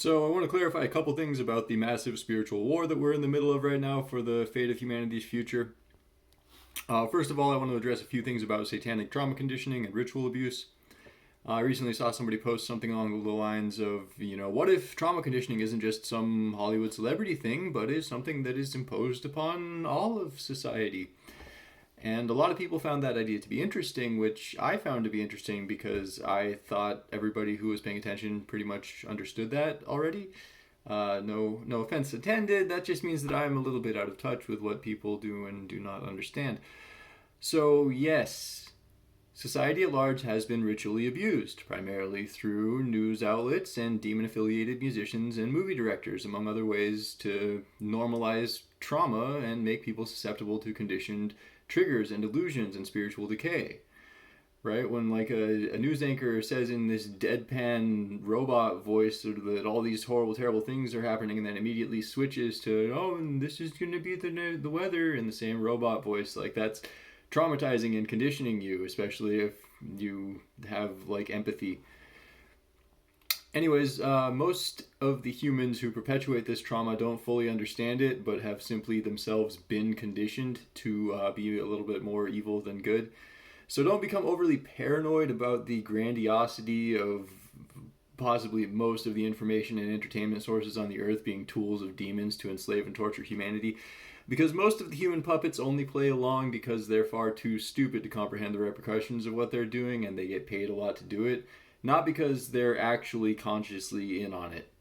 So, I want to clarify a couple things about the massive spiritual war that we're in the middle of right now for the fate of humanity's future. First of all, I want to address a few things about satanic trauma conditioning and ritual abuse. I recently saw somebody post something along the lines of, what if trauma conditioning isn't just some Hollywood celebrity thing, but is something that is imposed upon all of society? And a lot of people found that idea to be interesting, which I found to be interesting because I thought everybody who was paying attention pretty much understood that already. No offense intended. That just means that I'm a little bit out of touch with what people do and do not understand. So yes, society at large has been ritually abused, primarily through news outlets and demon-affiliated musicians and movie directors, among other ways to normalize trauma and make people susceptible to conditioned triggers and illusions and spiritual decay. Right? When like a news anchor says in this deadpan robot voice that all these horrible, terrible things are happening, and then immediately switches to, oh, and this is going to be the weather in the same robot voice, like that's traumatizing and conditioning you, especially if you have like empathy. Anyways, most of the humans who perpetuate this trauma don't fully understand it, but have simply themselves been conditioned to be a little bit more evil than good. So don't become overly paranoid about the grandiosity of possibly most of the information and entertainment sources on the earth being tools of demons to enslave and torture humanity. Because most of the human puppets only play along because they're far too stupid to comprehend the repercussions of what they're doing, and they get paid a lot to do it, not because they're actually consciously in on it.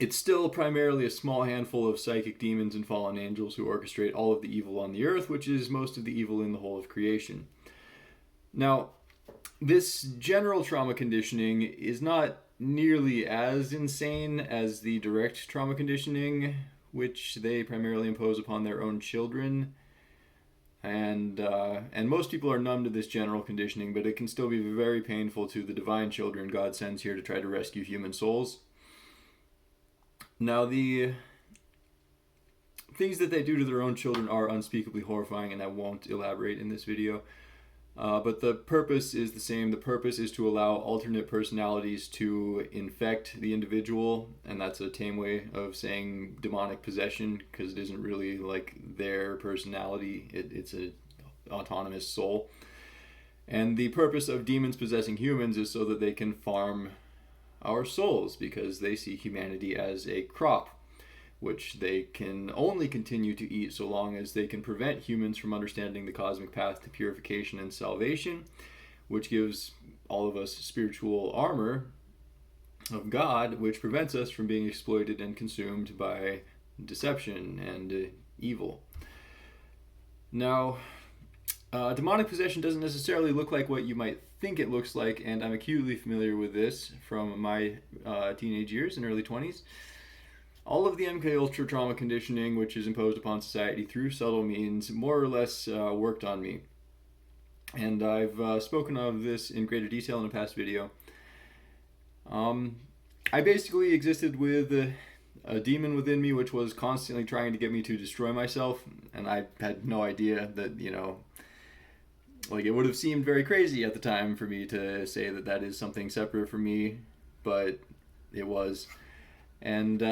It's still primarily a small handful of psychic demons and fallen angels who orchestrate all of the evil on the earth, which is most of the evil in the whole of creation. Now, this general trauma conditioning is not nearly as insane as the direct trauma conditioning, which they primarily impose upon their own children. And most people are numb to this general conditioning, but it can still be very painful to the divine children God sends here to try to rescue human souls. Now, the things that they do to their own children are unspeakably horrifying, and I won't elaborate in this video. But the purpose is the same. The purpose is to allow alternate personalities to infect the individual, and that's a tame way of saying demonic possession, because it isn't really like their personality. It's an autonomous soul. And the purpose of demons possessing humans is so that they can farm our souls, because they see humanity as a crop, which they can only continue to eat so long as they can prevent humans from understanding the cosmic path to purification and salvation, which gives all of us spiritual armor of God, which prevents us from being exploited and consumed by deception and evil. Now, demonic possession doesn't necessarily look like what you might think it looks like, and I'm acutely familiar with this from my teenage years and early 20s. All of the MK Ultra trauma conditioning, which is imposed upon society through subtle means, more or less worked on me. And I've spoken of this in greater detail in a past video. I basically existed with a demon within me which was constantly trying to get me to destroy myself, and I had no idea that, like, it would have seemed very crazy at the time for me to say that that is something separate from me, but it was. And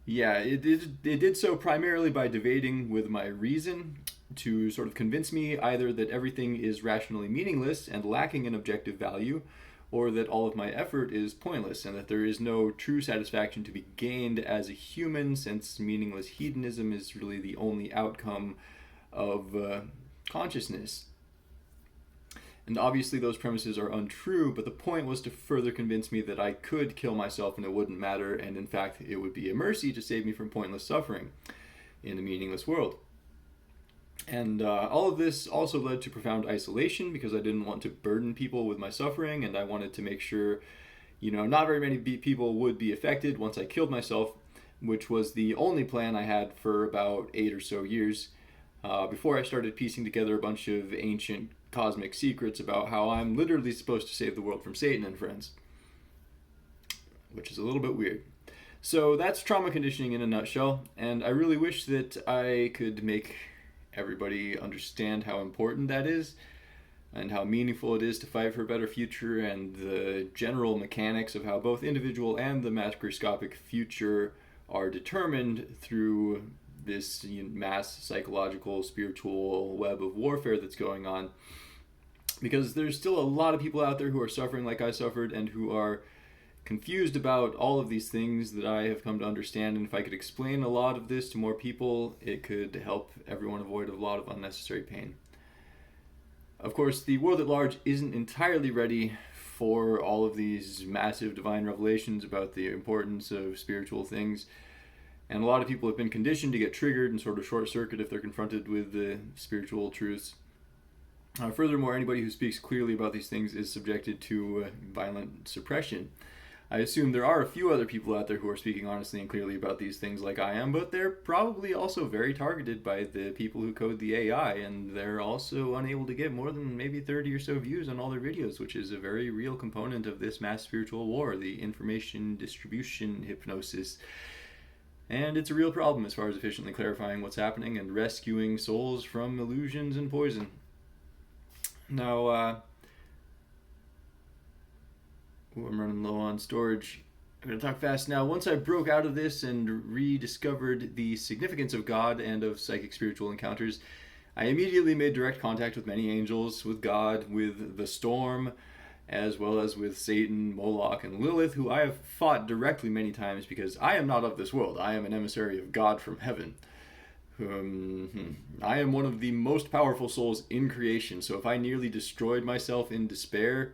it did so primarily by debating with my reason to sort of convince me either that everything is rationally meaningless and lacking in objective value, or that all of my effort is pointless and that there is no true satisfaction to be gained as a human, since meaningless hedonism is really the only outcome of consciousness. And obviously those premises are untrue, but the point was to further convince me that I could kill myself and it wouldn't matter, and in fact it would be a mercy to save me from pointless suffering in a meaningless world. And all of this also led to profound isolation, because I didn't want to burden people with my suffering, and I wanted to make sure, not very many people would be affected once I killed myself, which was the only plan I had for about 8 or so years, before I started piecing together a bunch of ancient cosmic secrets about how I'm literally supposed to save the world from Satan and friends, which is a little bit weird. So that's trauma conditioning in a nutshell, and I really wish that I could make everybody understand how important that is. and how meaningful it is to fight for a better future, and the general mechanics of how both individual and the macroscopic future are determined through this mass psychological, spiritual web of warfare that's going on. Because there's still a lot of people out there who are suffering like I suffered, and who are confused about all of these things that I have come to understand. And if I could explain a lot of this to more people, it could help everyone avoid a lot of unnecessary pain. Of course, the world at large isn't entirely ready for all of these massive divine revelations about the importance of spiritual things. And a lot of people have been conditioned to get triggered and sort of short circuit if they're confronted with the spiritual truths. Furthermore, anybody who speaks clearly about these things is subjected to violent suppression. I assume there are a few other people out there who are speaking honestly and clearly about these things like I am, but they're probably also very targeted by the people who code the AI, and they're also unable to get more than maybe 30 or so views on all their videos, which is a very real component of this mass spiritual war, the information distribution hypnosis. And it's a real problem as far as efficiently clarifying what's happening and rescuing souls from illusions and poison. Now, I'm running low on storage. I'm going to talk fast now. Once I broke out of this and rediscovered the significance of God and of psychic spiritual encounters, I immediately made direct contact with many angels, with God, with the storm, as well as with Satan, Moloch, and Lilith, who I have fought directly many times because I am not of this world. I am an emissary of God from heaven. I am one of the most powerful souls in creation, so if I nearly destroyed myself in despair,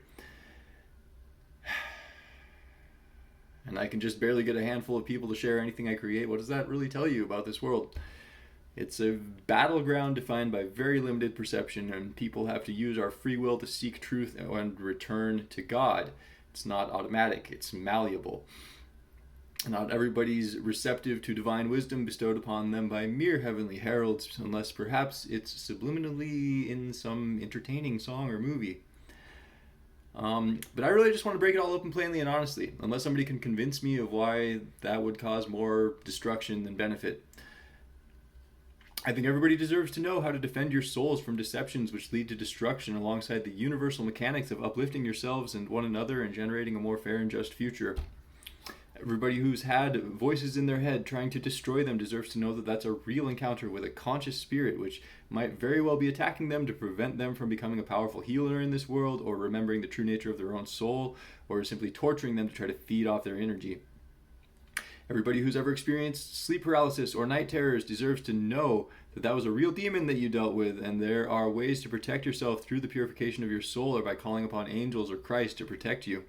and I can just barely get a handful of people to share anything I create, what does that really tell you about this world? It's a battleground defined by very limited perception, and people have to use our free will to seek truth and return to God. It's not automatic, it's malleable. Not everybody's receptive to divine wisdom bestowed upon them by mere heavenly heralds, unless perhaps it's subliminally in some entertaining song or movie. But I really just want to break it all open plainly and honestly, unless somebody can convince me of why that would cause more destruction than benefit. I think everybody deserves to know how to defend your souls from deceptions which lead to destruction, alongside the universal mechanics of uplifting yourselves and one another and generating a more fair and just future. Everybody who's had voices in their head trying to destroy them deserves to know that that's a real encounter with a conscious spirit, which might very well be attacking them to prevent them from becoming a powerful healer in this world, or remembering the true nature of their own soul, or simply torturing them to try to feed off their energy. Everybody who's ever experienced sleep paralysis or night terrors deserves to know that that was a real demon that you dealt with, and there are ways to protect yourself through the purification of your soul, or by calling upon angels or Christ to protect you.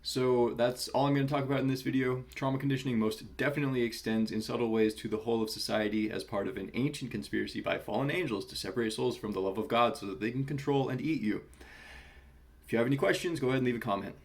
So that's all I'm going to talk about in this video. Trauma conditioning most definitely extends in subtle ways to the whole of society as part of an ancient conspiracy by fallen angels to separate souls from the love of God so that they can control and eat you. If you have any questions, go ahead and leave a comment.